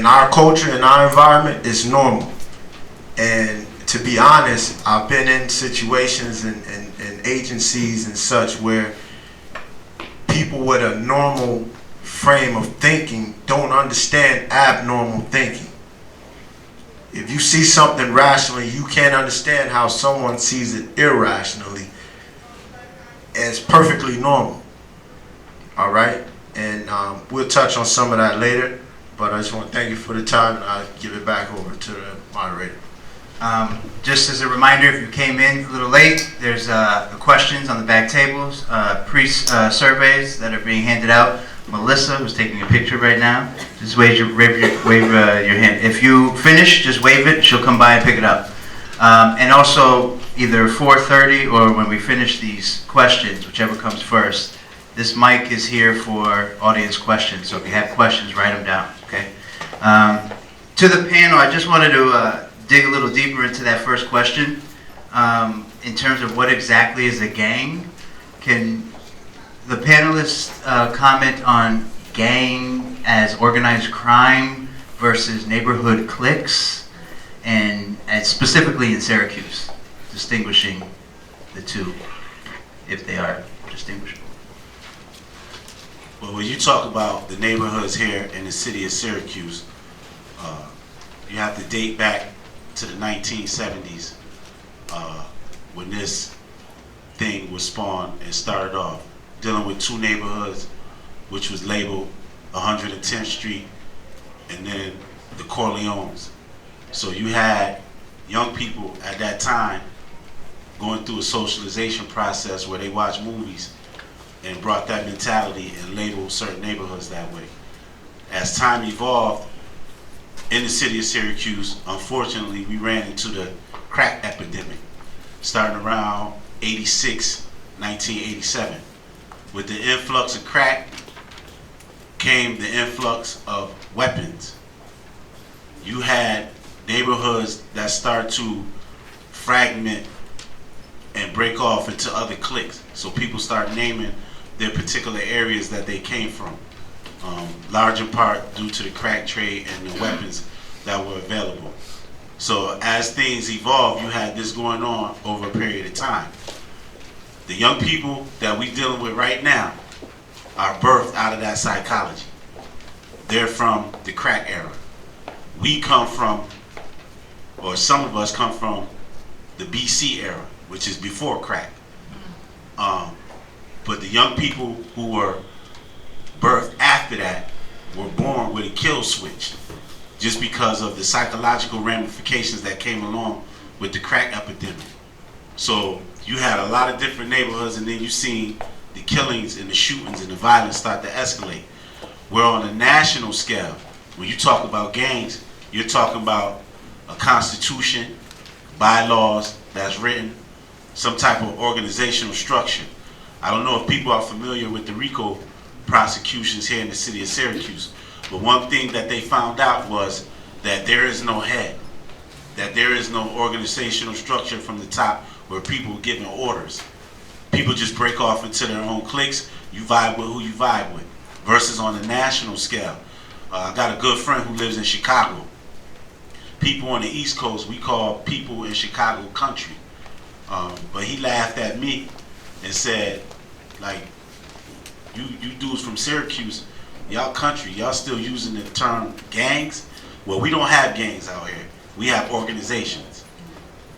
in our culture, in our environment, it's normal. And to be honest, I've been in situations and agencies and such where people with a normal frame of thinking don't understand abnormal thinking. If you see something rationally, you can't understand how someone sees it irrationally. It's perfectly normal. All right? And we'll touch on some of that later, but I just want to thank you for the time, and I'll give it back over to the moderator. Just as a reminder, if you came in a little late, there's the questions on the back tables, pre-surveys that are being handed out. Melissa, who's taking a picture right now, just wave your hand. If you finish, just wave it. She'll come by and pick it up. And also, either 4:30 or when we finish these questions, whichever comes first, this mic is here for audience questions. So if you have questions, write them down, okay? To the panel, I just wanted to dig a little deeper into that first question. In terms of what exactly is a gang, can the panelists comment on gang as organized crime versus neighborhood cliques, and specifically in Syracuse, distinguishing the two, if they are distinguishable? Well, when you talk about the neighborhoods here in the city of Syracuse, you have to date back to the 1970s when this thing was spawned and started off, dealing with two neighborhoods, which was labeled 110th Street and then the Corleones. So you had young people at that time going through a socialization process where they watched movies and brought that mentality and labeled certain neighborhoods that way. As time evolved in the city of Syracuse, unfortunately, we ran into the crack epidemic starting around 1987. With the influx of crack came the influx of weapons. You had neighborhoods that start to fragment and break off into other cliques. So people start naming their particular areas that they came from, large in part due to the crack trade and the weapons that were available. So as things evolved, you had this going on over a period of time. The young people that we're dealing with right now are birthed out of that psychology. They're from the crack era. We come from, or some of us come from, the BC era, which is before crack. But the young people who were birthed after that were born with a kill switch, just because of the psychological ramifications that came along with the crack epidemic. So you had a lot of different neighborhoods, and then you seen the killings and the shootings and the violence start to escalate. Where on a national scale, when you talk about gangs, you're talking about a constitution, bylaws that's written, some type of organizational structure. I don't know if people are familiar with the RICO prosecutions here in the city of Syracuse, but one thing that they found out was that there is no head, that there is no organizational structure from the top where people are giving orders. People just break off into their own cliques. You vibe with who you vibe with. Versus on a national scale. I got a good friend who lives in Chicago. People on the East Coast, we call people in Chicago country. But he laughed at me and said, like, you dudes from Syracuse, y'all country, y'all still using the term gangs? Well, we don't have gangs out here. We have organizations,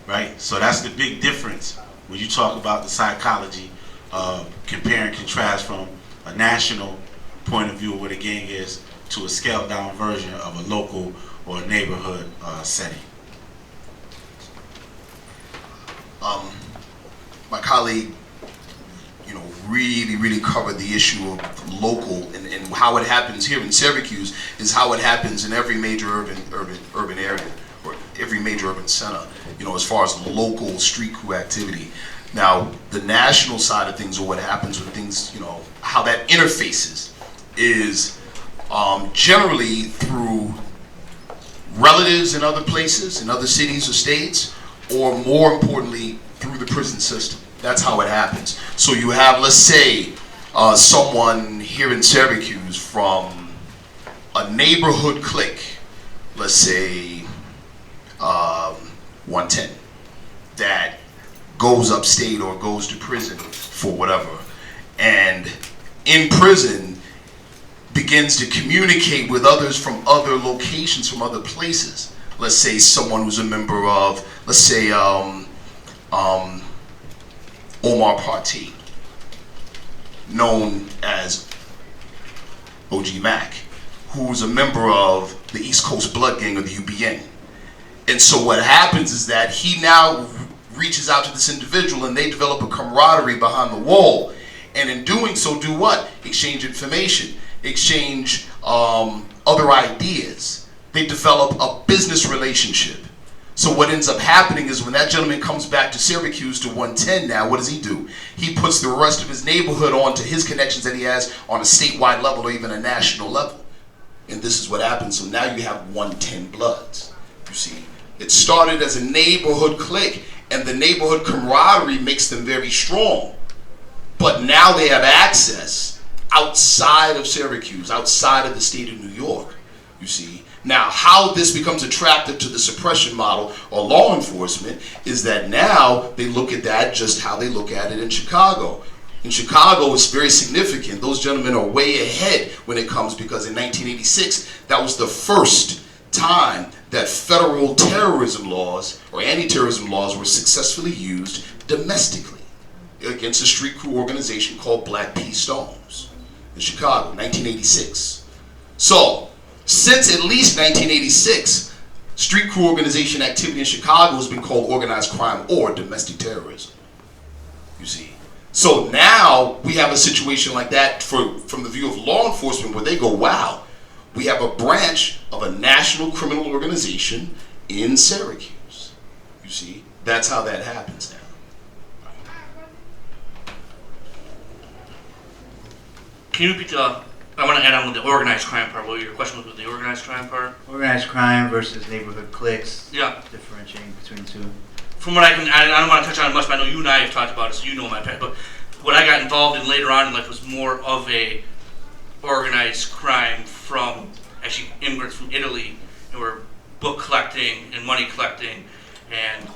right? So that's the big difference when you talk about the psychology of compare and contrast from a national point of view of what a gang is to a scaled down version of a local or a neighborhood setting. My colleague, really covered the issue of local and how it happens here in Syracuse is how it happens in every major urban area or every major urban center, as far as local street crew activity. Now, the national side of things, or what happens with things, how that interfaces is generally through relatives in other places, in other cities or states, or more importantly, through the prison system. That's how it happens. So you have, let's say, someone here in Syracuse from a neighborhood clique let's say, 110, that goes upstate or goes to prison for whatever, and in prison begins to communicate with others from other locations, from other places. Let's say someone who's a member of, let's say, Omar Party, known as OG Mac, who's a member of the East Coast Blood Gang of the UBN. And so what happens is that he now reaches out to this individual and they develop a camaraderie behind the wall. And in doing so, do what? Exchange information, exchange other ideas. They develop a business relationship. So what ends up happening is when that gentleman comes back to Syracuse to 110 now, what does he do? He puts the rest of his neighborhood onto his connections that he has on a statewide level or even a national level. And this is what happens. So now you have 110 Bloods. You see, it started as a neighborhood clique, and the neighborhood camaraderie makes them very strong. But now they have access outside of Syracuse, outside of the state of New York, you see. Now, how this becomes attractive to the suppression model or law enforcement is that now they look at that just how they look at it in Chicago. In Chicago, it's very significant. Those gentlemen are way ahead when it comes, because in 1986, that was the first time that federal terrorism laws or anti-terrorism laws were successfully used domestically against a street crew organization called Black P. Stones in Chicago, 1986. So, since at least 1986, street crew organization activity in Chicago has been called organized crime or domestic terrorism, you see. So now we have a situation like that from the view of law enforcement, where they go, wow, we have a branch of a national criminal organization in Syracuse. You see, that's how that happens now. Can you repeat I want to add on with the organized crime part. What your question was with the organized crime part? Organized crime versus neighborhood cliques. Yeah. Differentiating between the two. From what I don't want to touch on it much, but I know you and I have talked about it, so you know my past. But what I got involved in later on in life was more of a organized crime from actually immigrants from Italy who were book collecting and money collecting, and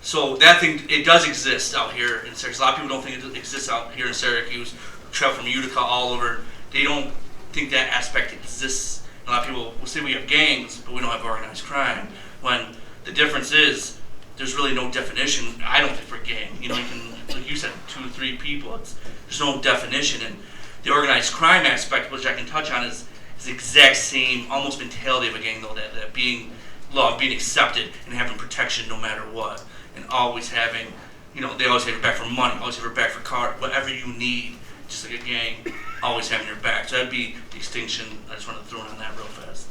so that thing, it does exist out here in Syracuse. A lot of people don't think it exists out here in Syracuse. Travel from Utica all over. They don't think that aspect exists. A lot of people will say we have gangs, but we don't have organized crime. When the difference is, there's really no definition. I don't think for gang. You know, you can, like you said, 2 or 3 people. There's no definition. And the organized crime aspect, which I can touch on, is the exact same, almost mentality of a gang, though. That being loved, being accepted, and having protection no matter what, and always having, you know, they always have your back for money, always have your back for car, whatever you need. Just like a gang, always having your back. So that'd be the extinction. I just wanted to throw in on that real fast.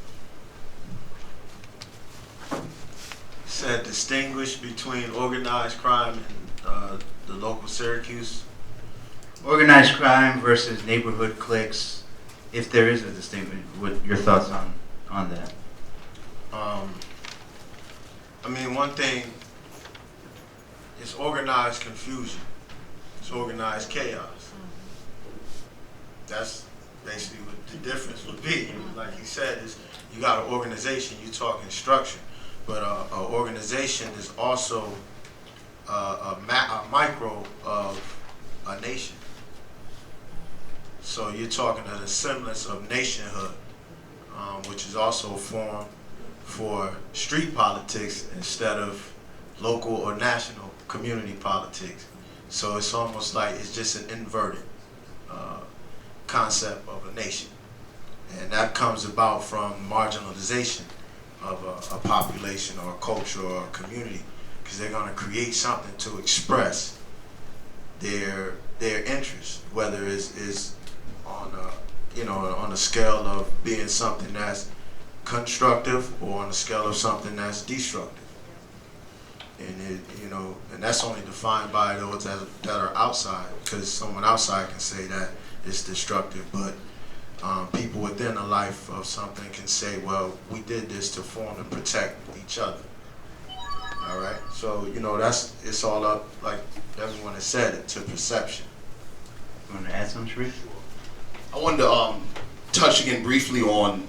Said distinguish between organized crime and the local Syracuse. Organized crime versus neighborhood cliques, if there is a distinction. What your thoughts on that? I mean, one thing is organized confusion. It's organized chaos. That's basically what the difference would be. Like you said, is you got an organization, you're talking structure, but an organization is also a micro of a nation. So you're talking of the semblance of nationhood, which is also a form for street politics instead of local or national community politics. So it's almost like it's just an inverted concept of a nation. And that comes about from marginalization of a population or a culture or a community, because they're going to create something to express their interests, whether it's on a scale of being something that's constructive or on a scale of something that's destructive. And and that's only defined by those that are outside, because someone outside can say that it's destructive, but people within the life of something can say, well, we did this to form and protect each other. All right, so it's all up, like everyone has said, to perception. You want to add something, Sharif? I wanted to touch again briefly on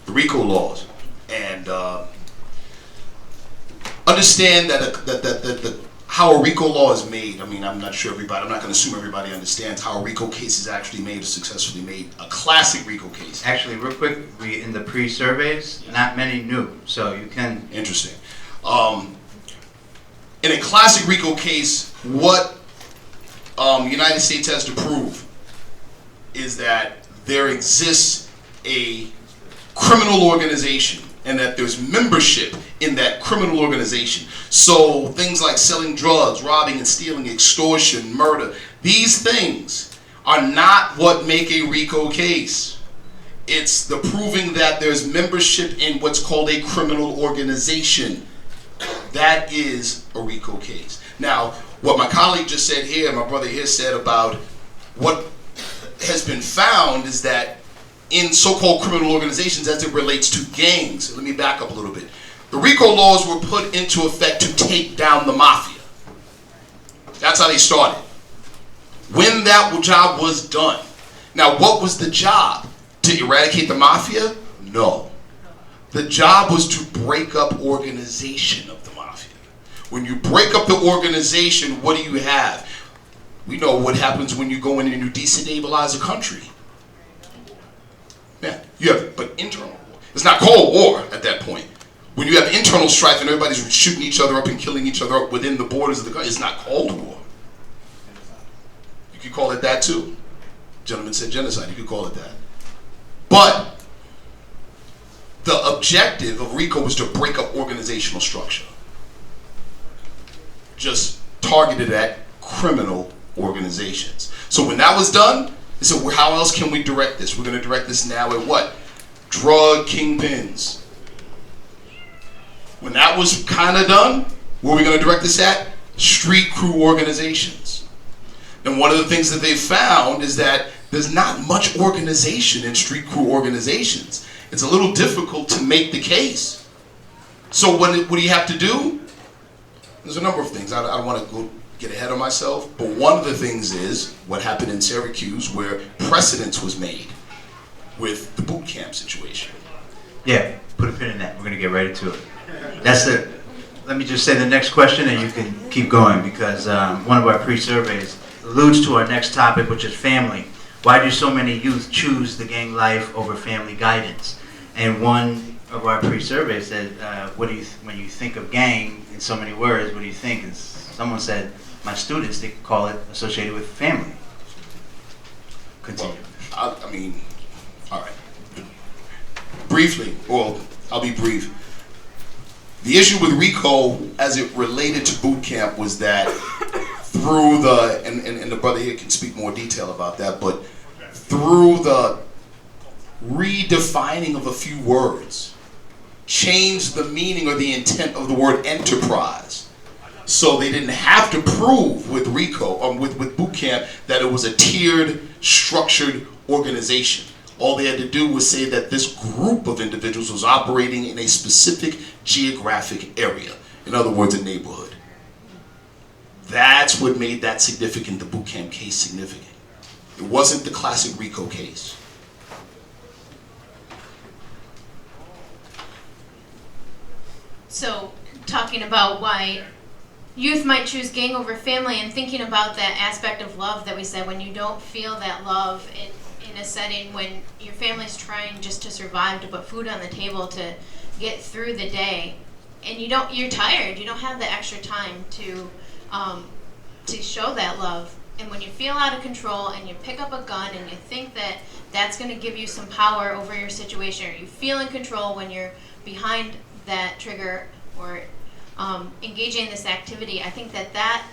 the RICO laws, and understand that how a RICO law is made. I mean, I'm not sure everybody, I'm not going to assume everybody understands how a RICO case is actually made or successfully made. A classic RICO case. Actually, real quick, in the pre-surveys, not many knew, so you can. Interesting. In a classic RICO case, what the United States has to prove is that there exists a criminal organization and that there's membership in that criminal organization. So things like selling drugs, robbing and stealing, extortion, murder, these things are not what make a RICO case. It's the proving that there's membership in what's called a criminal organization. That is a RICO case. Now, what my colleague just said here, my brother here said about what has been found is that in so-called criminal organizations as it relates to gangs, let me back up a little bit. The RICO laws were put into effect to take down the mafia. That's how they started. When that job was done. Now, what was the job? To eradicate the mafia? No. The job was to break up organization of the mafia. When you break up the organization, what do you have? We know what happens when you go in and you destabilize a country. Yeah, you have, but internal war. It's not called war at that point. When you have internal strife and everybody's shooting each other up and killing each other up within the borders of the country, it's not called war. You could call it that too. Gentleman said genocide, you could call it that. But the objective of RICO was to break up organizational structure. Just targeted at criminal organizations. So when that was done, they said, well, how else can we direct this? We're going to direct this now at what? Drug kingpins. When that was kind of done, where are we going to direct this at? Street crew organizations. And one of the things that they found is that there's not much organization in street crew organizations. It's a little difficult to make the case. So what do you have to do? There's a number of things. I don't want to go get ahead of myself, but one of the things is what happened in Syracuse, where precedence was made with the boot camp situation. Yeah, put a pin in that. We're going to get right into it. That's the. Let me just say the next question, and you can keep going, because one of our pre-surveys alludes to our next topic, which is family. Why do so many youth choose the gang life over family guidance? And one of our pre-surveys said, when you think of gang in so many words, what do you think? And someone said, my students, they call it associated with family. Continue. Well, I mean, all right. Briefly, well, I'll be brief. The issue with RICO as it related to boot camp was that through the, and the brother here can speak more detail about that, but through the redefining of a few words, changed the meaning or the intent of the word enterprise. So they didn't have to prove with RICO, with boot camp, that it was a tiered, structured organization. All they had to do was say that this group of individuals was operating in a specific geographic area. In other words, a neighborhood. That's what made that significant, the boot camp case significant. It wasn't the classic RICO case. So, talking about why youth might choose gang over family, and thinking about that aspect of love that we said, when you don't feel that love in a setting when your family's trying just to survive, to put food on the table, to get through the day, and you're tired, you don't have the extra time to show that love. And when you feel out of control and you pick up a gun and you think that that's going to give you some power over your situation, or you feel in control when you're behind that trigger or engaging in this activity, I think that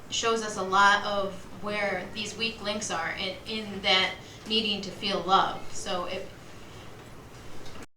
shows us a lot of where these weak links are in that needing to feel love. So